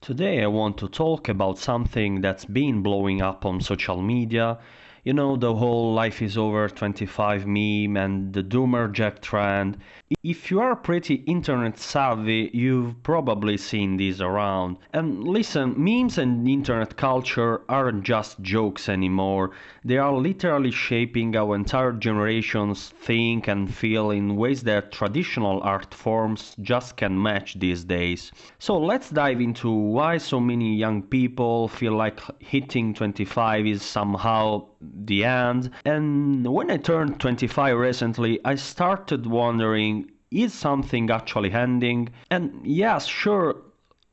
Today I want to talk about something that's been blowing up on social media. You know, the whole life is over 25 meme and the doomer Jack trend. If you are pretty internet savvy, you've probably seen these around. And listen, memes and internet culture aren't just jokes anymore. They are literally shaping how entire generations think and feel in ways that traditional art forms just can't match these days. So let's dive into why so many young people feel like hitting 25 is somehow the end. And when I turned 25 recently, I started wondering, is something actually ending? And yes, sure,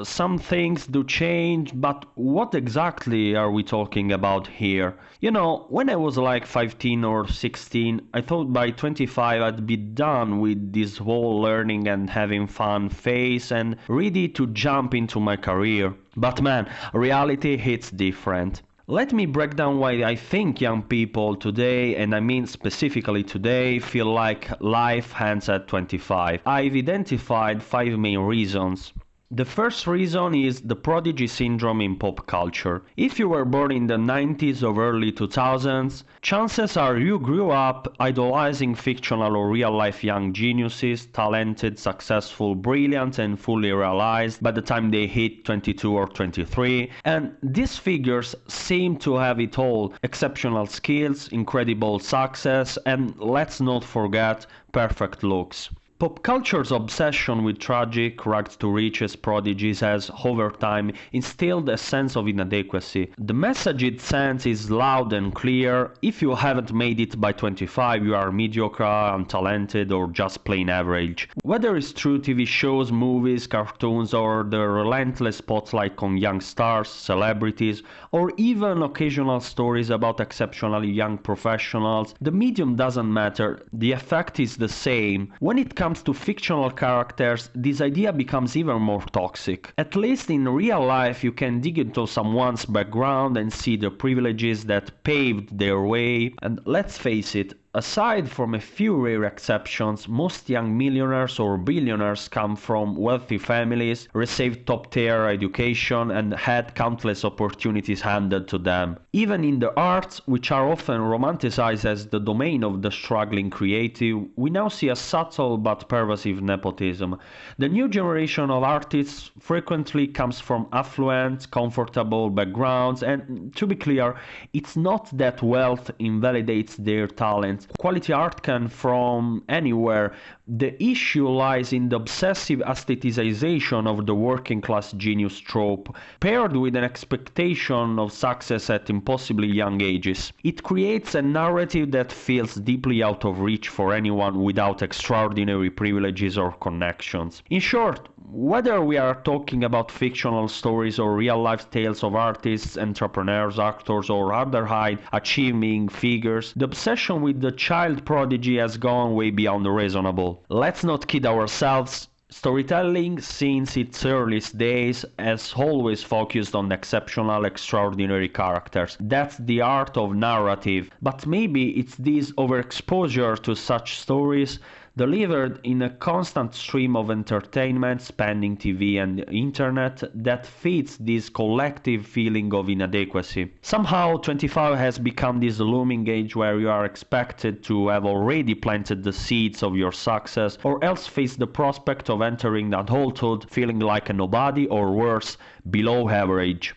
some things do change, but what exactly are we talking about here? You know, when I was like 15 or 16, I thought by 25 I'd be done with this whole learning and having fun phase and ready to jump into my career. But man, reality hits different. Let me break down why I think young people today, and I mean specifically today, feel like life ends at 25. I've identified five main reasons. The first reason is the prodigy syndrome in pop culture. If you were born in the 90s or early 2000s, chances are you grew up idolizing fictional or real-life young geniuses, talented, successful, brilliant and fully realized by the time they hit 22 or 23, and these figures seem to have it all: exceptional skills, incredible success, and let's not forget, perfect looks. Pop culture's obsession with tragic, rags-to-riches prodigies has, over time, instilled a sense of inadequacy. The message it sends is loud and clear: if you haven't made it by 25, you are mediocre, untalented, or just plain average. Whether it's through TV shows, movies, cartoons, or the relentless spotlight on young stars, celebrities, or even occasional stories about exceptionally young professionals, the medium doesn't matter, the effect is the same. When it comes to fictional characters, this idea becomes even more toxic. At least in real life, you can dig into someone's background and see the privileges that paved their way. And let's face it, aside from a few rare exceptions, most young millionaires or billionaires come from wealthy families, received top-tier education, and had countless opportunities handed to them. Even in the arts, which are often romanticized as the domain of the struggling creative, we now see a subtle but pervasive nepotism. The new generation of artists frequently comes from affluent, comfortable backgrounds, and to be clear, it's not that wealth invalidates their talent. Quality art can from anywhere. The issue lies in the obsessive aestheticization of the working class genius trope, paired with an expectation of success at impossibly young ages. It creates a narrative that feels deeply out of reach for anyone without extraordinary privileges or connections. In short, whether we are talking about fictional stories or real-life tales of artists, entrepreneurs, actors, or other high-achieving figures, the obsession with the child prodigy has gone way beyond reasonable. Let's not kid ourselves. Storytelling, since its earliest days, has always focused on exceptional, extraordinary characters. That's the art of narrative. But maybe it's this overexposure to such stories, delivered in a constant stream of entertainment spanning TV and internet, that feeds this collective feeling of inadequacy. Somehow 25 has become this looming age where you are expected to have already planted the seeds of your success, or else face the prospect of entering adulthood feeling like a nobody, or worse, below average.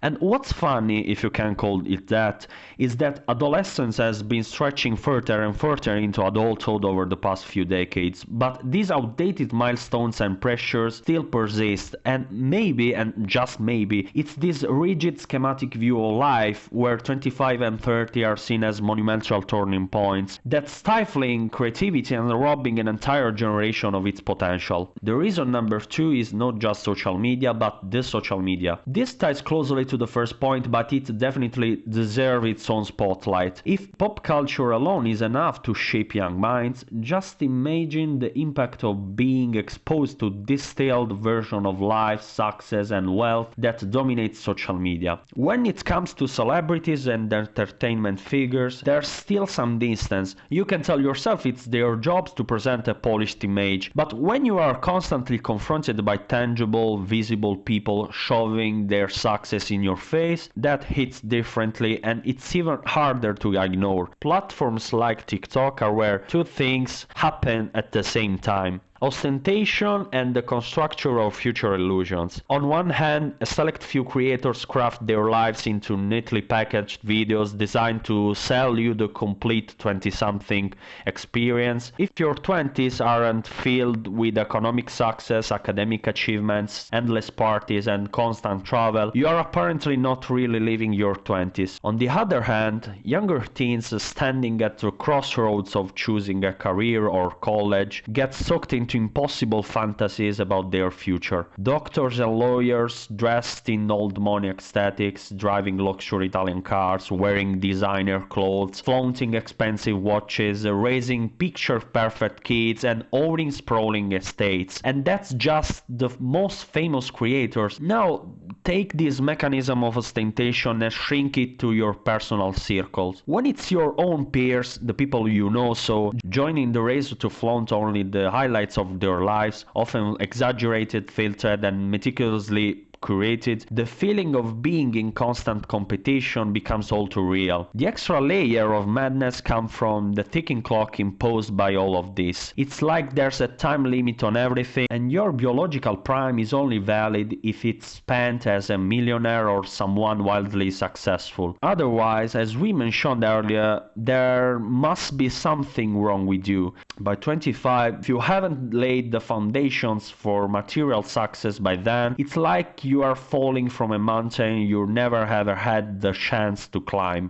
And what's funny, if you can call it that, is that adolescence has been stretching further and further into adulthood over the past few decades, but these outdated milestones and pressures still persist, and maybe, and just maybe, it's this rigid schematic view of life, where 25 and 30 are seen as monumental turning points, that's stifling creativity and robbing an entire generation of its potential. The reason number two is not just social media, but the social media. This ties closely to the first point, but it definitely deserves its own spotlight. If pop culture alone is enough to shape young minds, just imagine the impact of being exposed to distilled version of life, success and wealth that dominates social media. When it comes to celebrities and entertainment figures, there's still some distance. You can tell yourself it's their jobs to present a polished image, but when you are constantly confronted by tangible, visible people shoving their success in your face, that hits differently and it's even harder to ignore. Platforms like TikTok are where two things happen at the same time: ostentation and the construction of future illusions. On one hand, a select few creators craft their lives into neatly packaged videos designed to sell you the complete 20-something experience. If your 20s aren't filled with economic success, academic achievements, endless parties and constant travel, you are apparently not really living your 20s. On the other hand, younger teens standing at the crossroads of choosing a career or college get sucked into impossible fantasies about their future. Doctors and lawyers dressed in old money aesthetics, driving luxury Italian cars, wearing designer clothes, flaunting expensive watches, raising picture-perfect kids and owning sprawling estates. And that's just the most famous creators. Now take this mechanism of ostentation and shrink it to your personal circles. When it's your own peers, the people you know, so joining the race to flaunt only the highlights of their lives, often exaggerated, filtered and meticulously curated, the feeling of being in constant competition becomes all too real. The extra layer of madness comes from the ticking clock imposed by all of this. It's like there's a time limit on everything, and your biological prime is only valid if it's spent as a millionaire or someone wildly successful. Otherwise, as we mentioned earlier, there must be something wrong with you. By 25, if you haven't laid the foundations for material success by then, it's like you are falling from a mountain you never ever had the chance to climb.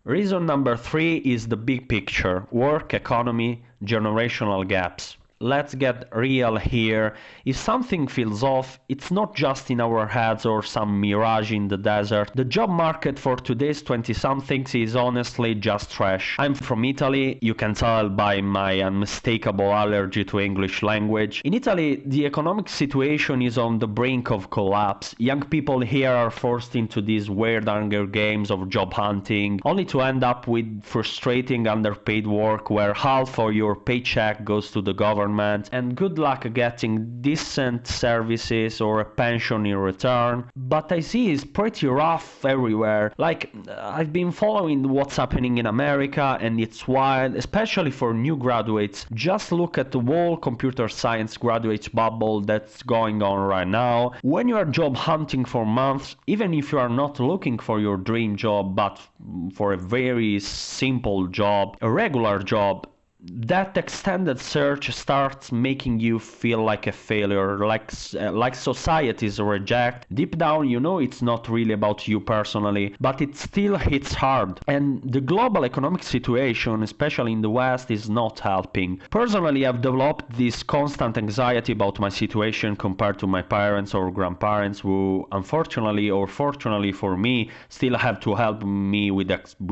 Reason number 3 is the big picture: work, economy, generational gaps. Let's get real here. If something feels off, it's not just in our heads or some mirage in the desert. The job market for today's 20-somethings is honestly just trash. I'm from Italy, you can tell by my unmistakable allergy to English language. In Italy, the economic situation is on the brink of collapse. Young people here are forced into these weird Hunger Games of job hunting, only to end up with frustrating underpaid work where half of your paycheck goes to the government, and good luck getting decent services or a pension in return. But I see it's pretty rough everywhere. Like, I've been following what's happening in America and it's wild, especially for new graduates. Just look at the whole computer science graduates bubble that's going on right now. When you are job hunting for months, even if you are not looking for your dream job but for a very simple job, a regular job, that extended search starts making you feel like a failure, like society's reject. Deep down, you know it's not really about you personally, but it still hits hard. And the global economic situation, especially in the West, is not helping. Personally, I've developed this constant anxiety about my situation compared to my parents or grandparents who, unfortunately or fortunately for me, still have to help me with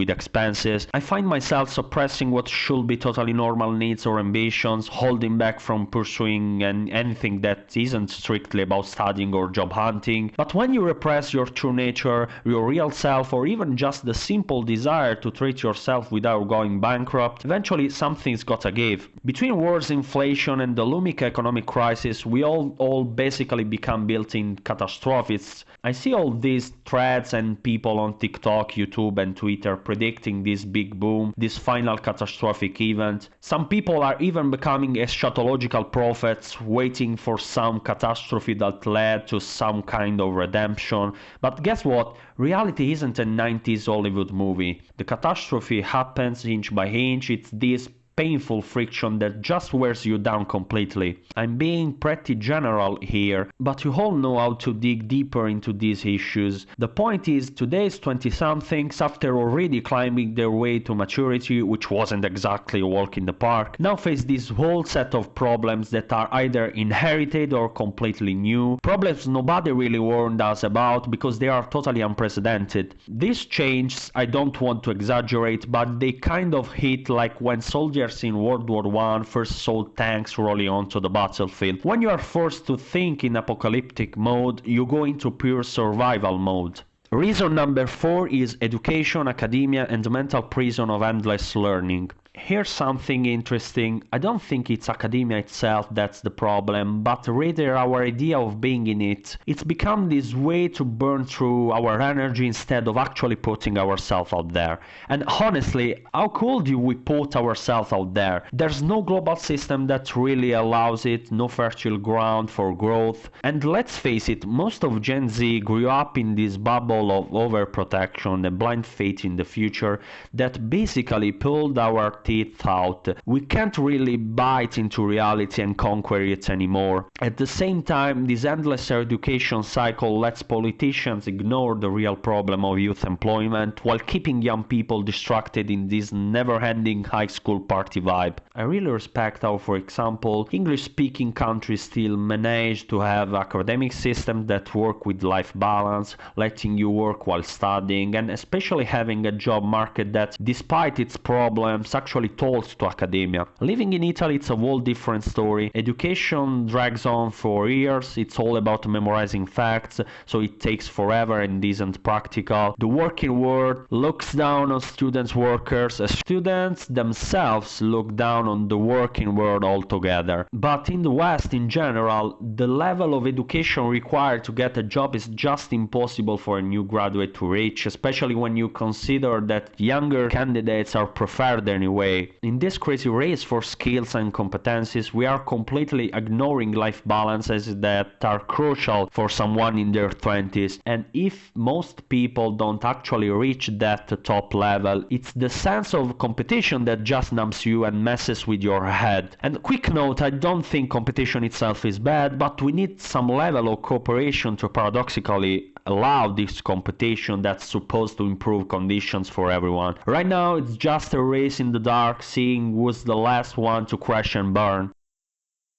expenses. I find myself suppressing what should be totally normal needs or ambitions, holding back from pursuing anything that isn't strictly about studying or job hunting. But when you repress your true nature, your real self, or even just the simple desire to treat yourself without going bankrupt, eventually something's gotta give. Between wars, inflation and the looming economic crisis, we all basically become built-in catastrophists. I see all these threads and people on TikTok, YouTube and Twitter predicting this big boom, this final catastrophic event. Some people are even becoming eschatological prophets, waiting for some catastrophe that led to some kind of redemption. But guess what? Reality isn't a 90s Hollywood movie. The catastrophe happens inch by inch. It's this painful friction that just wears you down completely. I'm being pretty general here, but you all know how to dig deeper into these issues. The point is, today's 20-somethings, after already climbing their way to maturity, which wasn't exactly a walk in the park, now face this whole set of problems that are either inherited or completely new, problems nobody really warned us about because they are totally unprecedented. These changes, I don't want to exaggerate, but they kind of hit like when soldiers in World War I first saw tanks rolling onto the battlefield. When you are forced to think in apocalyptic mode, you go into pure survival mode. Reason number 4 is education, academia, and the mental prison of endless learning. Here's something interesting. I don't think it's academia itself that's the problem, but rather our idea of being in it. It's become this way to burn through our energy instead of actually putting ourselves out there. And honestly, how cool do we put ourselves out there? There's no global system that really allows it, no fertile ground for growth. And let's face it, most of Gen Z grew up in this bubble of overprotection and blind faith in the future that basically pulled our teeth out. We can't really bite into reality and conquer it anymore. At the same time, this endless education cycle lets politicians ignore the real problem of youth employment while keeping young people distracted in this never-ending high school party vibe. I really respect how, for example, English-speaking countries still manage to have academic systems that work with life balance, letting you work while studying, and especially having a job market that, despite its problems, actually talks to academia. Living in Italy, it's a whole different story. Education drags on for years. It's all about memorizing facts, so it takes forever and isn't practical. The working world looks down on students, workers. Students themselves look down on the working world altogether. But in the West, in general, the level of education required to get a job is just impossible for a new graduate to reach, especially when you consider that younger candidates are preferred anyway. In this crazy race for skills and competencies, we are completely ignoring life balances that are crucial for someone in their 20s. And if most people don't actually reach that top level, it's the sense of competition that just numbs you and messes with your head. And quick note, I don't think competition itself is bad, but we need some level of cooperation to paradoxically allow this competition that's supposed to improve conditions for everyone. Right now, it's just a race in the dark, seeing who's the last one to crash and burn.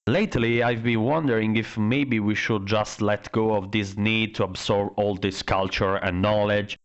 Lately, I've been wondering if maybe we should just let go of this need to absorb all this culture and knowledge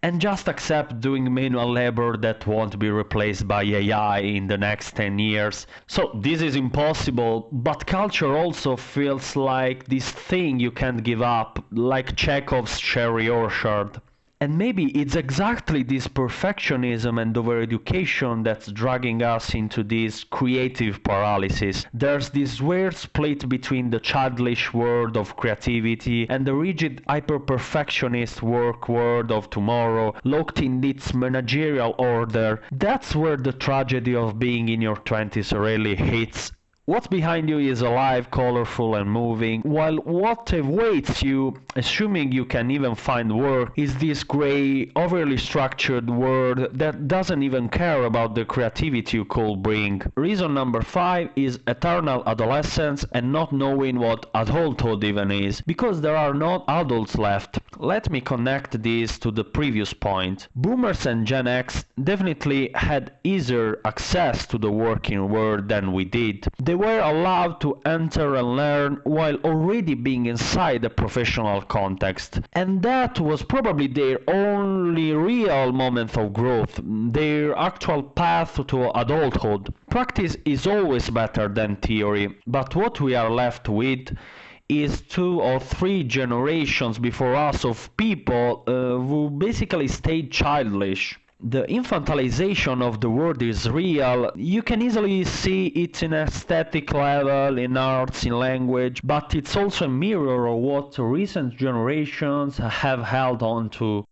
and just accept doing manual labor that won't be replaced by AI in the next 10 years. So this is impossible, but culture also feels like this thing you can't give up, like Chekhov's cherry orchard. And maybe it's exactly this perfectionism and overeducation that's dragging us into this creative paralysis. There's this weird split between the childish world of creativity and the rigid hyper-perfectionist work world of tomorrow, locked in its managerial order. That's where the tragedy of being in your 20s really hits. What's behind you is alive, colorful and moving, while what awaits you, assuming you can even find work, is this grey, overly structured world that doesn't even care about the creativity you could bring. Reason number 5 is eternal adolescence and not knowing what adulthood even is, because there are no adults left. Let me connect this to the previous point. Boomers and Gen X definitely had easier access to the working world than we did. They were allowed to enter and learn while already being inside a professional context. And that was probably their only real moment of growth, their actual path to adulthood. Practice is always better than theory, but what we are left with is 2 or 3 generations before us of people who basically stayed childish. The infantilization of the world is real. You can easily see it in aesthetic level, in arts, in language, but it's also a mirror of what recent generations have held on to.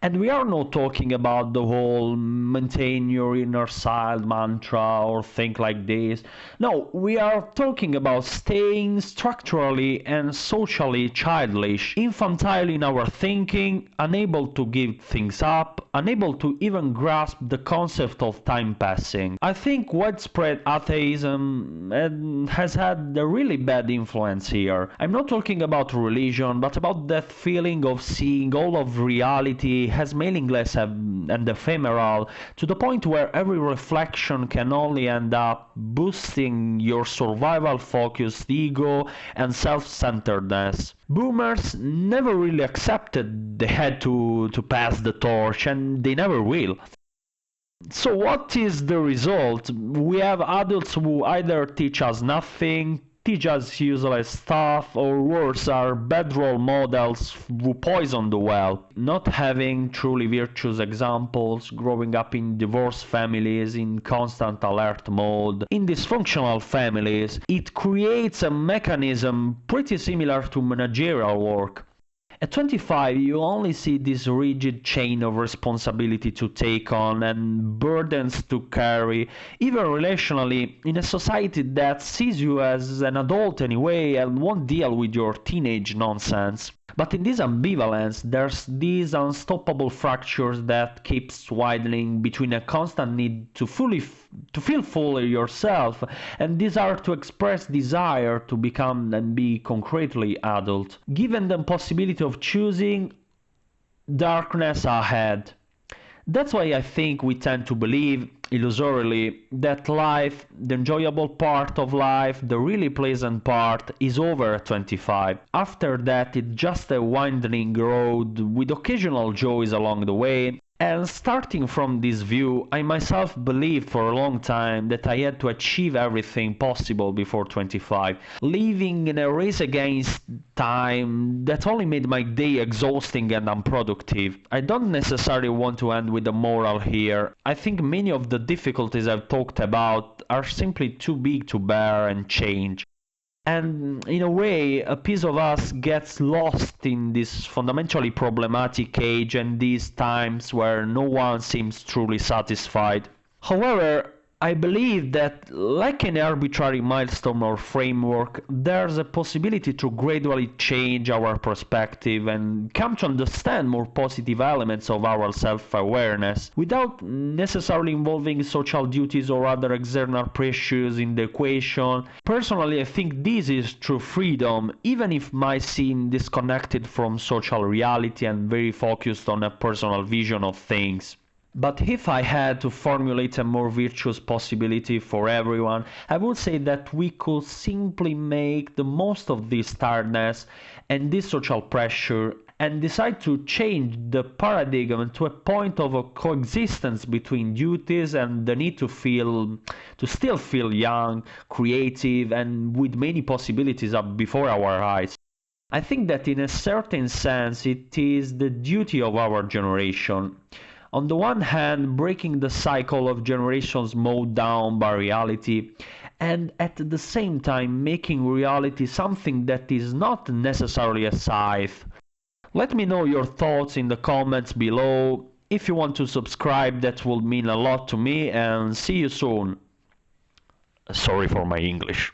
And we are not talking about the whole maintain your inner child mantra or think like this. No, we are talking about staying structurally and socially childish, infantile in our thinking, unable to give things up, unable to even grasp the concept of time passing. I think widespread atheism has had a really bad influence here. I'm not talking about religion, but about that feeling of seeing all of reality as meaningless and ephemeral, to the point where every reflection can only end up boosting your survival-focused ego and self-centeredness. Boomers never really accepted they had to pass the torch, and they never will. So what is the result? We have adults who either teach us nothing, teach us useless stuff, or worse, are bad role models who poison the well. Not having truly virtuous examples, growing up in divorced families, in constant alert mode, in dysfunctional families, it creates a mechanism pretty similar to managerial work. At 25, you only see this rigid chain of responsibility to take on and burdens to carry, even relationally, in a society that sees you as an adult anyway and won't deal with your teenage nonsense. But in this ambivalence, there's these unstoppable fractures that keeps widening between a constant need to feel fully yourself and desire to express desire to become and be concretely adult. Given the possibility of choosing, darkness ahead. That's why I think we tend to believe, illusorily, that life, the enjoyable part of life, the really pleasant part, is over at 25. After that, it's just a winding road with occasional joys along the way. And starting from this view, I myself believed for a long time that I had to achieve everything possible before 25, living in a race against time that only made my day exhausting and unproductive. I don't necessarily want to end with a moral here. I think many of the difficulties I've talked about are simply too big to bear and change. And in a way, a piece of us gets lost in this fundamentally problematic age and these times where no one seems truly satisfied. However, I believe that, like an arbitrary milestone or framework, there's a possibility to gradually change our perspective and come to understand more positive elements of our self-awareness without necessarily involving social duties or other external pressures in the equation. Personally, I think this is true freedom, even if it might seem disconnected from social reality and very focused on a personal vision of things. But if I had to formulate a more virtuous possibility for everyone, I would say that we could simply make the most of this tiredness and this social pressure and decide to change the paradigm to a point of a coexistence between duties and the need to still feel young, creative, and with many possibilities up before our eyes. I think that in a certain sense it is the duty of our generation. On the one hand, breaking the cycle of generations mowed down by reality, and at the same time making reality something that is not necessarily a scythe. Let me know your thoughts in the comments below. If you want to subscribe, that would mean a lot to me, and see you soon. Sorry for my English.